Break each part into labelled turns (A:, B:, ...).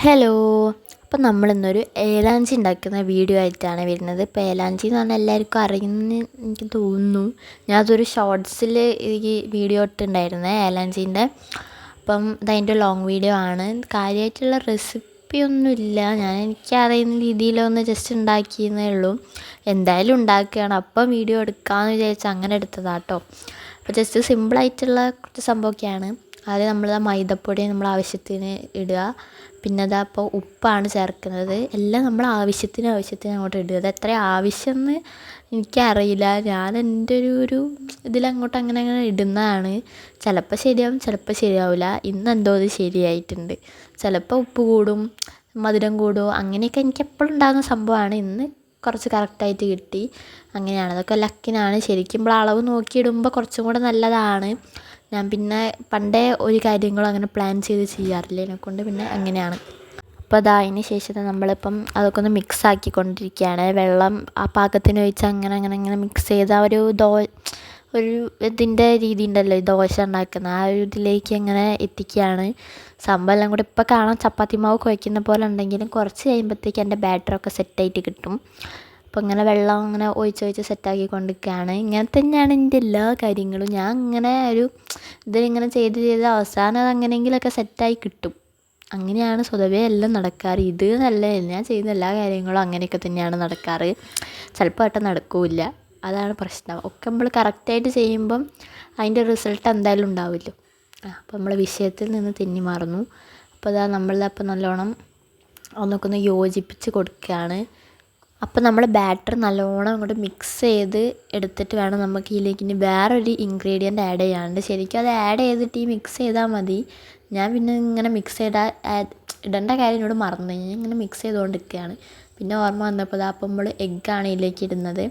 A: Hello. അപ്പം നമ്മളിന്നൊരു ഏലാഞ്ചി ഉണ്ടാക്കുന്ന video ആയിട്ടാണ് വരുന്നത്. ഇപ്പോൾ ഏലാഞ്ചി എന്ന് പറഞ്ഞാൽ എല്ലാവർക്കും അറിയുമെന്ന് എനിക്ക് തോന്നുന്നു. ഞാൻ അതൊരു ഷോർട്സിൽ ഈ വീഡിയോ ഇട്ടുണ്ടായിരുന്നേ ഏലാഞ്ചീൻ്റെ. അപ്പം ഇതതിൻ്റെ ലോങ് വീഡിയോ ആണ്. കാര്യമായിട്ടുള്ള റെസിപ്പിയൊന്നുമില്ല, എനിക്കറിയുന്ന രീതിയിലൊന്ന് ജസ്റ്റ് ഉണ്ടാക്കിയെന്നേ ഉള്ളൂ. എന്തായാലും ഉണ്ടാക്കുകയാണ്, അപ്പം വീഡിയോ എടുക്കാമെന്ന് വിചാരിച്ച് അങ്ങനെ എടുത്തതാട്ടോ. അപ്പോൾ ജസ്റ്റ് സിമ്പിളായിട്ടുള്ള കുറച്ച് സംഭവമൊക്കെയാണ്. ആദ്യം നമ്മൾ മൈദപ്പൊടി നമ്മൾ ആവശ്യത്തിന് ഇടുക. പിന്നെ അതാ ഇപ്പോൾ ഉപ്പാണ് ചേർക്കുന്നത്. എല്ലാം നമ്മൾ ആവശ്യത്തിന് അങ്ങോട്ട് ഇടുക. അത് എത്ര ആവശ്യമെന്ന് എനിക്കറിയില്ല. ഞാൻ എൻ്റെ ഒരു ഇതിലങ്ങോട്ട് അങ്ങനെ ഇടുന്നതാണ്. ചിലപ്പോൾ ശരിയാവും, ചിലപ്പോൾ ശരിയാവില്ല. ഇന്നെന്തോ അത് ശരിയായിട്ടുണ്ട്. ചിലപ്പോൾ ഉപ്പ് കൂടും, മധുരം കൂടുമോ, അങ്ങനെയൊക്കെ എനിക്ക് എപ്പോഴും ഉണ്ടാകുന്ന സംഭവമാണ്. ഇന്ന് കുറച്ച് കറക്റ്റായിട്ട് കിട്ടി. അങ്ങനെയാണ്, അതൊക്കെ ലക്കിനാണ്. ശരിക്കും അളവ് നോക്കിയിടുമ്പോൾ കുറച്ചും കൂടെ നല്ലതാണ്. ഞാൻ പിന്നെ പണ്ടേ ഒരു കാര്യങ്ങളും അങ്ങനെ പ്ലാൻ ചെയ്ത് ചെയ്യാറില്ല, എന്നെക്കൊണ്ട് പിന്നെ അങ്ങനെയാണ്. അപ്പോൾ അതിന് ശേഷം നമ്മളിപ്പം അതൊക്കെ ഒന്ന് മിക്സ് ആക്കിക്കൊണ്ടിരിക്കുകയാണ്. വെള്ളം ആ പാകത്തിന് ഒഴിച്ച് അങ്ങനെ മിക്സ് ചെയ്ത് ഒരു ഇതിൻ്റെ രീതി ഉണ്ടല്ലോ, ദോശ ഉണ്ടാക്കുന്ന ആ ഒരു ഇതിലേക്ക് അങ്ങനെ എത്തിക്കുകയാണ്. സംഭവം എല്ലാം കൂടി ഇപ്പോൾ കാണാൻ ചപ്പാത്തി മാവ് കുഴയ്ക്കുന്ന പോലെ ഉണ്ടെങ്കിലും കുറച്ച് കഴിയുമ്പോഴത്തേക്ക് എൻ്റെ ബാറ്ററൊക്കെ സെറ്റായിട്ട് കിട്ടും. അപ്പോൾ ഇങ്ങനെ വെള്ളം അങ്ങനെ ഒഴിച്ച് സെറ്റാക്കി കൊണ്ടിരിക്കുകയാണ്. ഇങ്ങനെ തന്നെയാണ് എൻ്റെ എല്ലാ കാര്യങ്ങളും. ഞാൻ ഇങ്ങനെ ഇതിലിങ്ങനെ ചെയ്ത് അവസാനം അത് അങ്ങനെയെങ്കിലൊക്കെ സെറ്റായി കിട്ടും. അങ്ങനെയാണ് സ്വതവേ എല്ലാം നടക്കാറ്. ഇത് നല്ല ഞാൻ ചെയ്യുന്ന എല്ലാ കാര്യങ്ങളും അങ്ങനെയൊക്കെ തന്നെയാണ് നടക്കാറ്. ചിലപ്പോൾ ഏട്ടൻ നടക്കില്ല, അതാണ് പ്രശ്നം. ഒക്കെ നമ്മൾ കറക്റ്റായിട്ട് ചെയ്യുമ്പം അതിൻ്റെ റിസൾട്ട് എന്തായാലും ഉണ്ടാവില്ലോ. അപ്പോൾ നമ്മൾ വിഷയത്തിൽ നിന്ന് തെന്നി മാറുന്നു. അപ്പോൾ നമ്മളിതപ്പോൾ നല്ലോണം ഒന്നൊക്കെ യോജിപ്പിച്ച് കൊടുക്കുകയാണ്. അപ്പോൾ നമ്മൾ ബാറ്റർ നല്ലോണം അങ്ങോട്ട് മിക്സ് ചെയ്ത് എടുത്തിട്ട് വേണം നമുക്ക് ഇതിലേക്ക് ഇനി വേറൊരു ഇൻഗ്രീഡിയൻറ്റ് ആഡ് ചെയ്യാനുണ്ട്. ശരിക്കും അത് ആഡ് ചെയ്തിട്ട് ഈ മിക്സ് ചെയ്താൽ മതി. ഞാൻ പിന്നെ ഇങ്ങനെ മിക്സ് ഇടേണ്ട കാര്യം എന്നോട് മറന്നു. ഞാൻ ഇങ്ങനെ മിക്സ് ചെയ്തുകൊണ്ടിരിക്കുകയാണ്. പിന്നെ ഓർമ്മ വന്നപ്പോൾ അപ്പം നമ്മൾ എഗ്ഗാണ് ഇതിലേക്ക് ഇടുന്നത്.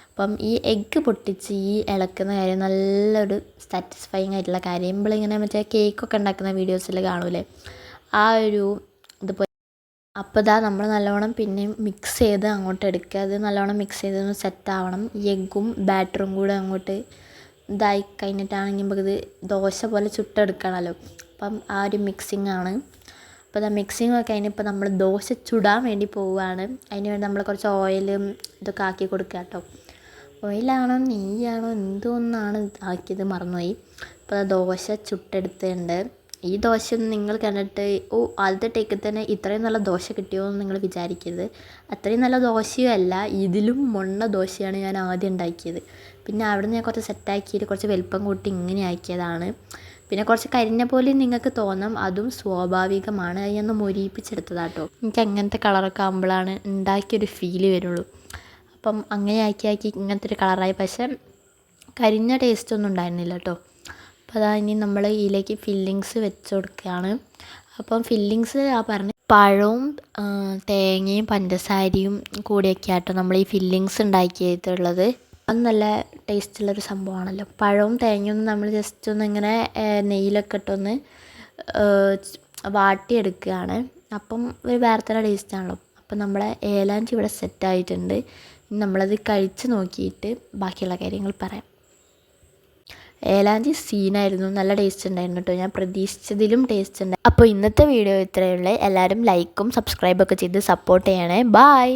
A: അപ്പം ഈ എഗ്ഗ് പൊട്ടിച്ച് ഈ ഇളക്കുന്ന കാര്യം നല്ലൊരു സാറ്റിസ്ഫൈങ് ആയിട്ടുള്ള കാര്യം. നമ്മളിങ്ങനെ മറ്റേ കേക്കൊക്കെ ഉണ്ടാക്കുന്ന വീഡിയോസിൽ കാണൂലേ, ആ ഒരു ഇതുപോലെ. അപ്പോൾ നമ്മൾ നല്ലോണം പിന്നെയും മിക്സ് ചെയ്ത് അങ്ങോട്ട് എടുക്കുക. അത് നല്ലോണം മിക്സ് ചെയ്തൊന്ന് സെറ്റാവണം. ഈ എഗ്ഗും ബാറ്ററും കൂടെ അങ്ങോട്ട് ഇതായി കഴിഞ്ഞിട്ടാണെങ്കിൽ നമുക്കിത് ദോശ പോലെ ചുട്ടെടുക്കണമല്ലോ. അപ്പം ആ ഒരു മിക്സിങ് ആണ്. അപ്പോൾ മിക്സിങ് ഒക്കെ കഴിഞ്ഞപ്പോൾ നമ്മൾ ദോശ ചുടാൻ വേണ്ടി പോവുകയാണ്. അതിന് വേണ്ടി നമ്മൾ കുറച്ച് ഓയിലും ഇതൊക്കെ ആക്കി കൊടുക്കുക കേട്ടോ. ഓയിലാണോ നെയ്യാണോ എന്തോന്നാണ് ആക്കിയത് മറന്നുപോയി. അപ്പോൾ ദോശ ചുട്ടെടുത്തിട്ടുണ്ട്. ഈ ദോശ നിങ്ങൾ കണ്ടിട്ട് ആദ്യത്തെ ടേക്കിൽ തന്നെ ഇത്രയും നല്ല ദോശ കിട്ടിയോ എന്ന് നിങ്ങൾ വിചാരിക്കരുത്. അത്രയും നല്ല ദോശയും അല്ല, ഇതിലും മൊണ്ണ ദോശയാണ് ഞാൻ ആദ്യം ഉണ്ടാക്കിയത്. പിന്നെ അവിടെ നിന്ന് ഞാൻ കുറച്ച് സെറ്റാക്കിയിട്ട് കുറച്ച് വലിപ്പം കൂട്ടി ഇങ്ങനെ ആക്കിയതാണ്. പിന്നെ കുറച്ച് കരിഞ്ഞ പോലെ നിങ്ങൾക്ക് തോന്നാം, അതും സ്വാഭാവികമാണ്. അത് ഞാൻ മൊരിയിപ്പിച്ചെടുത്തതാട്ടോ. എനിക്ക് അങ്ങനത്തെ കളറൊക്കെ ആകുമ്പോഴാണ് ഉണ്ടാക്കിയൊരു ഫീല് വരുള്ളൂ. അപ്പം അങ്ങനെ ആക്കി ഇങ്ങനത്തെ ഒരു കളറായി. പക്ഷേ കരിഞ്ഞ ടേസ്റ്റൊന്നും ഉണ്ടായിരുന്നില്ല കേട്ടോ. അപ്പോൾ ഇനി നമ്മൾ ഇതിലേക്ക് ഫില്ലിങ്സ് വെച്ച് കൊടുക്കുകയാണ്. അപ്പം ഫില്ലിങ്സ് പറഞ്ഞ പഴവും തേങ്ങയും പഞ്ചസാരയും കൂടിയൊക്കെ ആട്ടോ നമ്മൾ ഈ ഫില്ലിങ്സ് ഉണ്ടാക്കിയിട്ടുള്ളത്. അത് നല്ല ടേസ്റ്റുള്ളൊരു സംഭവമാണല്ലോ. പഴവും തേങ്ങയും നമ്മൾ ജസ്റ്റ് ഒന്ന് ഇങ്ങനെ നെയ്യിലൊക്കെ ഇട്ടൊന്ന് വാട്ടിയെടുക്കുകയാണ്. അപ്പം ഒരു വേറെ തന്നെ ടേസ്റ്റാണല്ലോ. അപ്പം നമ്മളെ ഏലാഞ്ചി ഇവിടെ സെറ്റായിട്ടുണ്ട്. ഇനി നമ്മളത് കഴിച്ച് നോക്കിയിട്ട് ബാക്കിയുള്ള കാര്യങ്ങൾ പറയാം. ഏലാഞ്ചി സീനായിരുന്നു, നല്ല ടേസ്റ്റ് ഉണ്ടായിരുന്നു കേട്ടോ. ഞാൻ പ്രതീക്ഷിച്ചതിലും ടേസ്റ്റ് ഉണ്ട്. അപ്പോൾ ഇന്നത്തെ വീഡിയോ ഇത്രയേ ഉള്ളൂ. എല്ലാവരും ലൈക്കും സബ്സ്ക്രൈബൊക്കെ ചെയ്ത് സപ്പോർട്ട് ചെയ്യണേ. ബായ്.